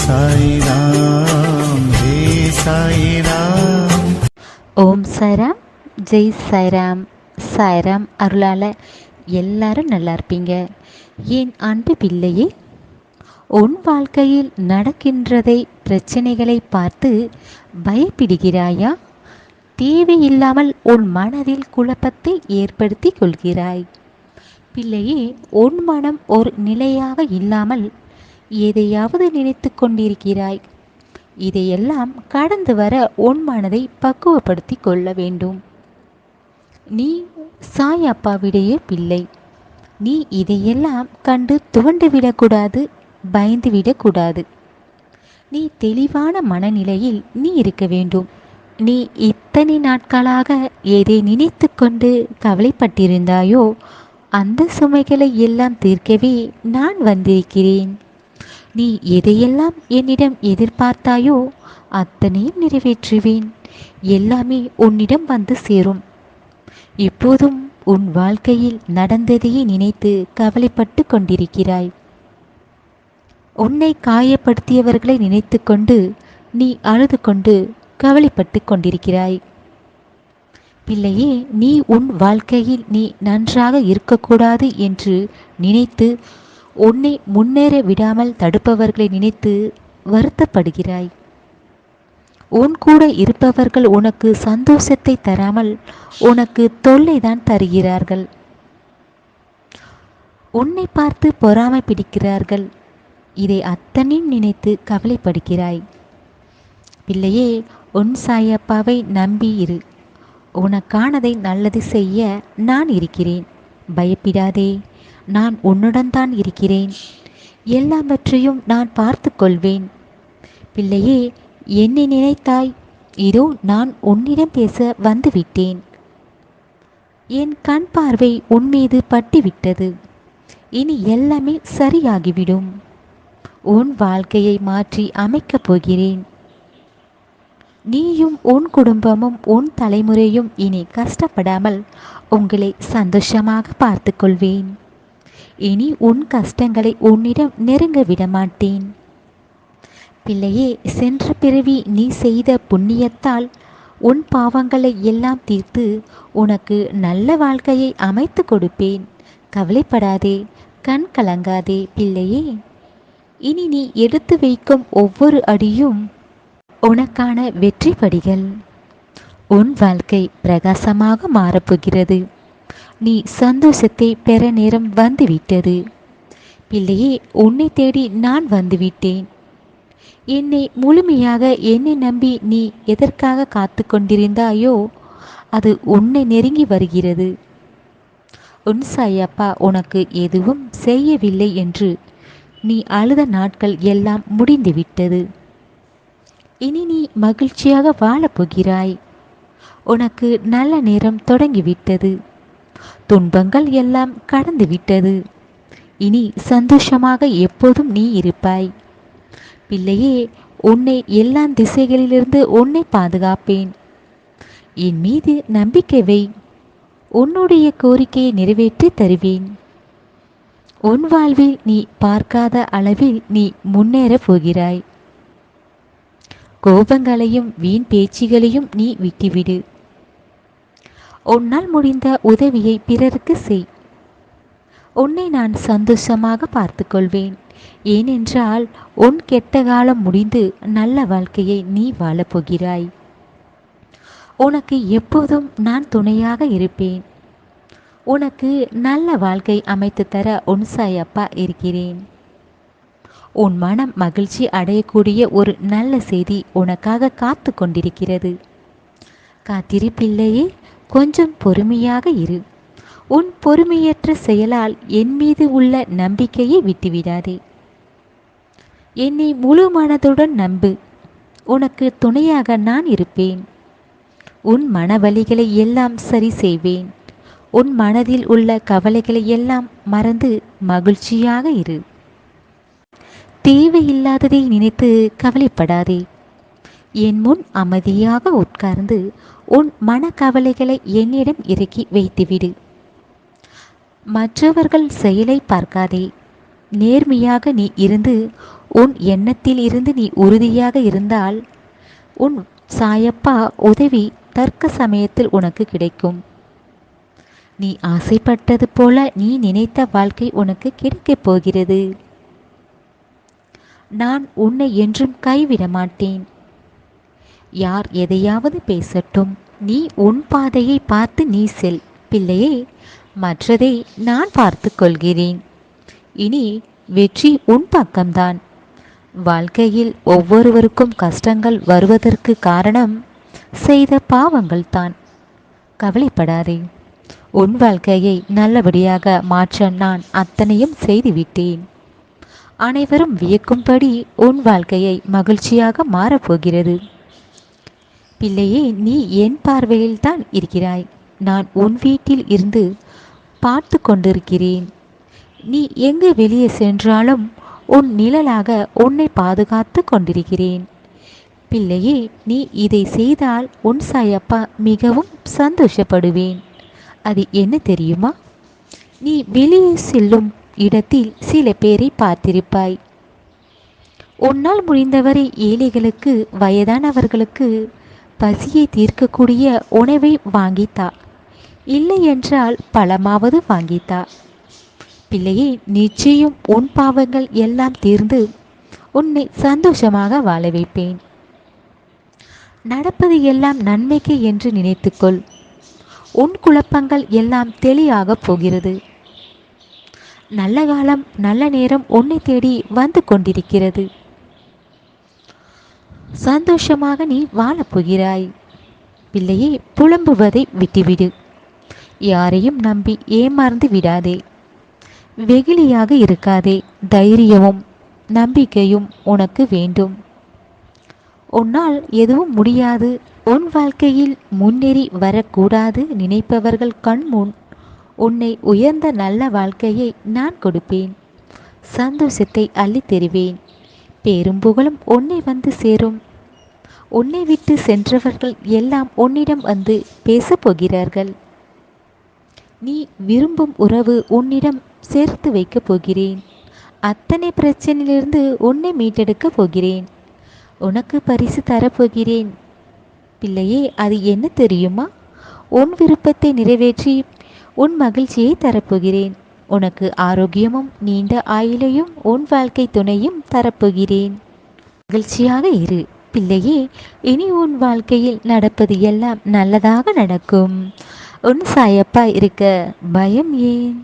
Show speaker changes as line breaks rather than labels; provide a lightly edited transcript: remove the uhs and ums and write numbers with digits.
சாய்ராம் ஹே சாய்ராம்.
ஓம் சாய்ராம், ஜெய் சாய்ராம். சாய்ராம் அருளால் எல்லாரும் நல்லா இருப்பீங்க. என் அன்பு பிள்ளையே, உன் வாழ்க்கையில் நடக்கின்றதை பிரச்சனைகளை பார்த்து பயப்படுகிறாயா? தேவையில்லாமல் உன் மனதில் குழப்பத்தை ஏற்படுத்தி கொள்கிறாய். பிள்ளையே, உன் மனம் ஒரு நிலையாக இல்லாமல் எதையாவது நினைத்து கொண்டிருக்கிறாய். இதையெல்லாம் கடந்து வர உன் மனதை பக்குவப்படுத்தி கொள்ள வேண்டும். நீ சாய் அப்பாவிடைய பிள்ளை. நீ இதையெல்லாம் கண்டு துவண்டுவிடக்கூடாது, பயந்துவிடக்கூடாது. நீ தெளிவான மனநிலையில் நீ இருக்க வேண்டும். நீ இத்தனை நாட்களாக எதை நினைத்து கொண்டு கவலைப்பட்டிருந்தாயோ அந்த சுமைகளை எல்லாம் தீர்க்கவே நான் வந்திருக்கிறேன். நீ எதையெல்லாம் என்னிடம் எதிர்பார்த்தாயோ அத்தனையும் நிறைவேற்றுவேன். எல்லாமே உன்னிடம் வந்து சேரும். இப்போதும் உன் வாழ்க்கையில் நடந்ததையே நினைத்து கவலைப்பட்டு கொண்டிருக்கிறாய். உன்னை காயப்படுத்தியவர்களை நினைத்து கொண்டு நீ அழுது கொண்டு கவலைப்பட்டு கொண்டிருக்கிறாய். பிள்ளையே, நீ உன் வாழ்க்கையில் நீ நன்றாக இருக்கக்கூடாது என்று நினைத்து உன்னை முன்னேற விடாமல் தடுப்பவர்களை நினைத்து வருத்தப்படுகிறாய். உன் கூட இருப்பவர்கள் உனக்கு சந்தோஷத்தை தராமல் உனக்கு தொல்லைதான் தருகிறார்கள். உன்னை பார்த்து பொறாமை பிடிக்கிறார்கள். இதை அத்தனையும் நினைத்து கவலைப்படுகிறாய். பிள்ளையே, உன் சாயப்பாவை நம்பி இரு. உனக்கானதை நல்லது செய்ய நான் இருக்கிறேன். பயப்படாதே, நான் உன்னுடன் தான் இருக்கிறேன். எல்லாவற்றையும் நான் பார்த்து கொள்வேன். பிள்ளையே, என்னை நினைத்தாய், இதோ நான் உன்னிடம் பேச வந்துவிட்டேன். என் கண் பார்வை உன் மீது பட்டுவிட்டது. இனி எல்லாமே சரியாகிவிடும். உன் வாழ்க்கையை மாற்றி அமைக்கப் போகிறேன். நீயும் உன் குடும்பமும் உன் தலைமுறையும் இனி கஷ்டப்படாமல் உங்களை சந்தோஷமாக பார்த்து கொள்வேன். இனி உன் கஷ்டங்களை உன்னிடம் நெருங்க விடமாட்டேன். பிள்ளையே, சென்ற பிறவி நீ செய்த புண்ணியத்தால் உன் பாவங்களை எல்லாம் தீர்த்து உனக்கு நல்ல வாழ்க்கையை அமைத்து கொடுப்பேன். கவலைப்படாதே, கண் கலங்காதே. பிள்ளையே, இனி நீ எடுத்து வைக்கும் ஒவ்வொரு அடியும் உனக்கான வெற்றி படிகள். உன் வாழ்க்கை பிரகாசமாக மாறப்போகிறது. நீ சந்தோஷத்தை பெற நேரம் வந்துவிட்டது. பிள்ளையே, உன்னை தேடி நான் வந்துவிட்டேன். என்னை முழுமையாக என்னை நம்பி நீ எதற்காக காத்து கொண்டிருந்தாயோ அது உன்னை நெருங்கி வருகிறது. உன் சாயப்பா உனக்கு எதுவும் செய்யவில்லை என்று நீ அழுத நாட்கள் எல்லாம் முடிந்துவிட்டது. இனி நீ மகிழ்ச்சியாக வாழப்போகிறாய். உனக்கு நல்ல நேரம் தொடங்கிவிட்டது. துன்பங்கள் எல்லாம் கடந்து விட்டது. இனி சந்தோஷமாக எப்போதும் நீ இருப்பாய். பிள்ளையே, உன்னை எல்லா திசைகளிலிருந்து உன்னை பாதுகாப்பேன். என் மீது நம்பிக்கை வை. உன்னுடைய கோரிக்கையை நிறைவேற்றி தருவேன். உன் வாழ்வில் நீ பார்க்காத அளவில் நீ முன்னேறப் போகிறாய். கோபங்களையும் வீண் பேச்சுகளையும் நீ விட்டுவிடு. உன்னால் முடிந்த உதவியை பிறருக்கு செய். உன்னை நான் சந்தோஷமாக பார்த்து கொள்வேன். ஏனென்றால் உன் கெட்ட காலம் முடிந்து நல்ல வாழ்க்கையை நீ வாழப்போகிறாய். உனக்கு எப்போதும் நான் துணையாக இருப்பேன். உனக்கு நல்ல வாழ்க்கை அமைத்து தர உன் சாயப்பா இருக்கிறேன். உன் மனம் மகிழ்ச்சி அடையக்கூடிய ஒரு நல்ல செய்தி உனக்காக காத்து கொண்டிருக்கிறது. காத்திரு பிள்ளையே, கொஞ்சம் பொறுமையாக இரு. உன் பொறுமையற்ற செயலால் என் மீது உள்ள நம்பிக்கையை விட்டுவிடாதே. என்னை முழு மனதுடன் நம்பு. உனக்கு துணையாக நான் இருப்பேன். உன் மனவலிகளை எல்லாம் சரி செய்வேன். உன் மனதில் உள்ள கவலைகளை எல்லாம் மறந்து மகிழ்ச்சியாக இரு. தேவையில்லாததை நினைத்து கவலைப்படாதே. என் முன் அமைதியாக உட்கார்ந்து உன் மனக்கவலைகளை என்னிடம் இறக்கி வைத்துவிடு. மற்றவர்கள் செயலை பார்க்காதே. நேர்மையாக நீ இருந்து உன் எண்ணத்தில் இருந்து நீ உறுதியாக இருந்தால் உன் சாயப்பா உதவி தர்க்க சமயத்தில் உனக்கு கிடைக்கும். நீ ஆசைப்பட்டது போல நீ நினைத்த வாழ்க்கை உனக்கு கிடைக்கப் போகிறது. நான் உன்னை என்றும் கைவிட மாட்டேன். யார் எதையாவது பேசட்டும், நீ உன் பாதையை பார்த்து நீ செல் பிள்ளையே. மற்றதை நான் பார்த்து கொள்கிறேன். இனி வெற்றி உன் பக்கம்தான். வாழ்க்கையில் ஒவ்வொருவருக்கும் கஷ்டங்கள் வருவதற்கு காரணம் செய்த பாவங்கள் தான். கவலைப்படாதே. உன் வாழ்க்கையை நல்லபடியாக மாற்ற நான் அத்தனையும் செய்துவிட்டேன். அனைவரும் வியக்கும்படி உன் வாழ்க்கையை மகிழ்ச்சியாக மாறப்போகிறது. பிள்ளையே, நீ என் பார்வையில் தான் இருக்கிறாய். நான் உன் வீட்டில் இருந்து பார்த்து கொண்டிருக்கிறேன். நீ எங்கு வெளியே சென்றாலும் உன் நிழலாக உன்னை பாதுகாத்து கொண்டிருக்கிறேன். பிள்ளையே, நீ இதை செய்தால் உன் சாயப்பா மிகவும் சந்தோஷப்படுவேன். அது என்ன தெரியுமா? நீ வெளியே செல்லும் இடத்தில் சில பேரை பார்த்திருப்பாய். உன்னால் முடிந்தவரை ஏழைகளுக்கு, வயதானவர்களுக்கு பசியை தீர்க்கக்கூடிய உணவை வாங்கித்தா. இல்லை என்றால் பழமாவது வாங்கித்தா. பிள்ளையே, நிச்சயம் உன் பாவங்கள் எல்லாம் தீர்ந்து உன்னை சந்தோஷமாக வாழ வைப்பேன். நடப்பது எல்லாம் நன்மைக்கு என்று நினைத்துக்கொள். உன் குழப்பங்கள் எல்லாம் தெளிவாக போகிறது. நல்ல காலம், நல்ல நேரம் உன்னை தேடி வந்து கொண்டிருக்கிறது. சந்தோஷமாக நீ வாழப்போகிறாய். பிள்ளையே, புலம்புவதை விட்டுவிடு. யாரையும் நம்பி ஏமாந்து விடாதே. வெகுளியாக இருக்காதே. தைரியமும் நம்பிக்கையும் உனக்கு வேண்டும். உன்னால் எதுவும் முடியாது, உன் வாழ்க்கையில் முன்னேறி வரக்கூடாது நினைப்பவர்கள் கண்முன் உன்னை உயர்ந்த நல்ல வாழ்க்கையை நான் கொடுப்பேன். சந்தோஷத்தை அள்ளித் தருவேன். பேரும் புகழும் உன்னை வந்து சேரும். உன்னை விட்டு சென்றவர்கள் எல்லாம் உன்னிடம் வந்து பேசப் போகிறார்கள். நீ விரும்பும் உறவு உன்னிடம் சேர்த்து வைக்கப் போகிறேன். அத்தனை பிரச்சனையிலிருந்து உன்னை மீட்டெடுக்கப் போகிறேன். உனக்கு பரிசு தரப்போகிறேன். பிள்ளையே, அது என்ன தெரியுமா? உன் விருப்பத்தை நிறைவேற்றி உன் மகிழ்ச்சியை தரப்போகிறேன். உனக்கு ஆரோக்கியமும் நீண்ட ஆயுளையும் உன் வாழ்க்கை துணையும் தரப்போகிறேன். மகிழ்ச்சியாக இரு பிள்ளையே. இனி உன் வாழ்க்கையில் நடப்பது எல்லாம் நல்லதாக நடக்கும். உன் சாயப்பா இருக்க பயம் ஏன்?